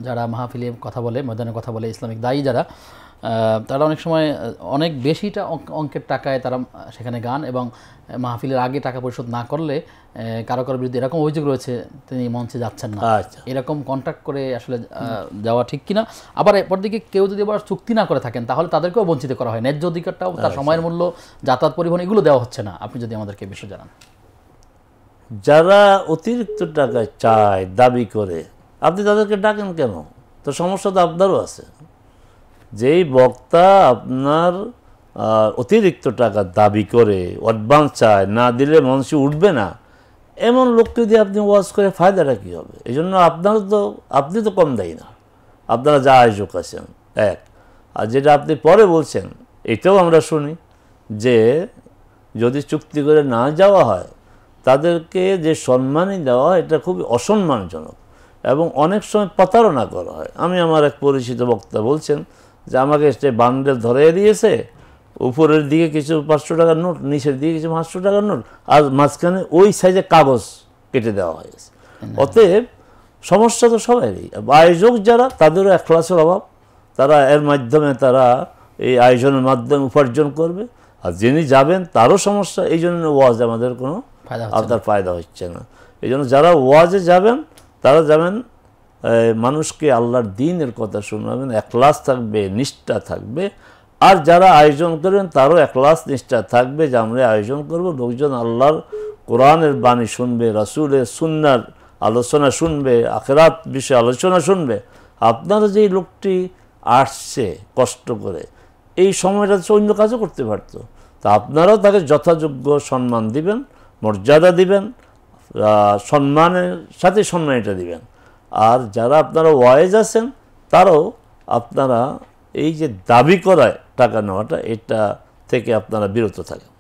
যারা মাহফিলে কথা বলে, ময়দানে কথা বলে, ইসলামিক দায়ী যারা, তারা অনেক সময় অনেক বেশিটা অঙ্কের টাকায় তারা সেখানে গান, এবং মাহফিলের আগে টাকা পরিশোধ না করলে কারো কারো বিরুদ্ধে এরকম অভিযোগ রয়েছে তিনি মঞ্চে যাচ্ছেন না। এরকম কন্ট্রাক্ট করে আসলে যাওয়া ঠিক কিনা? আবার এরপর দিকে কেউ যদি আবার চুক্তি না করে থাকেন তাহলে তাদেরকেও বঞ্চিত করা হয়, ন্যায্য অধিকারটাও, তার সময়ের মূল্য, যাতায়াত, পরিবহন এগুলো দেওয়া হচ্ছে না। আপনি যদি আমাদেরকে বিষয় জানান। যারা অতিরিক্ত টাকা চায়, দাবি করে, আপনি তাদেরকে ডাকেন কেন? তো সমস্যা তো আপনারও আছে। যেই বক্তা আপনার অতিরিক্ত টাকা দাবি করে, অ্যাডভান্স চায়, না দিলে মঞ্চে উঠবে না, এমন লোককে দিয়ে আপনি ওয়াজ করে ফায়দাটা কী হবে? এই জন্য আপনি তো কম দেয় না, আপনারা যা আয়োজক আছেন এক। আর যেটা আপনি পরে বলছেন, এটাও আমরা শুনি যে যদি চুক্তি করে না যাওয়া হয় তাদেরকে যে সম্মানই দেওয়া হয় এটা খুবই অসম্মানজনক এবং অনেক সময় প্রতারণা করা হয়। আমি আমার এক পরিচিত বক্তা বলছেন যে আমাকে সে বান্ডেল ধরে দিয়েছে, উপরের দিকে কিছু 500 টাকার নোট, নিচের দিকে কিছু 500 টাকার নোট, আর মাঝখানে ওই সাইজে কাগজ কেটে দেওয়া হয়েছে। অতএব সমস্যা তো সবারই। আয়োজক যারা, তাদেরও এখলাসের অভাব, তারা এর মাধ্যমে তারা এই আয়োজনের মাধ্যমে উপার্জন করবে, আর যিনি যাবেন তারও সমস্যা। এই জন্য ওয়াজ আমাদের কোনো আপনার ফায়দা হচ্ছে না। এই জন্য যারা ওয়াজে যাবেন তারা যাবেন মানুষকে আল্লাহর দ্বীনের কথা শোনাবেন, এখলাস থাকবে, নিষ্ঠা থাকবে। আর যারা আয়োজন করবেন তারও এখলাস, নিষ্ঠা থাকবে যে আমরা আয়োজন করব, লোকজন আল্লাহর কোরআনের বাণী শুনবে, রাসূলের সুন্নাহর আলোচনা শুনবে, আখিরাত বিষয়ে আলোচনা শুনবে। আপনারা যেই লোকটি আসছে কষ্ট করে, এই সময়টা অন্য কাজও করতে পারতো, তা আপনারাও তাকে যথাযোগ্য সম্মান দিবেন, মর্যাদা দিবেন, সম্মানের সাথে সম্মানিটা দিবেন। আর যারা আপনারা ওয়াইজ আছেন তারাও আপনারা এই যে দাবি করায় টাকা নেওয়াটা, এটা থেকে আপনারা বিরত থাকেন।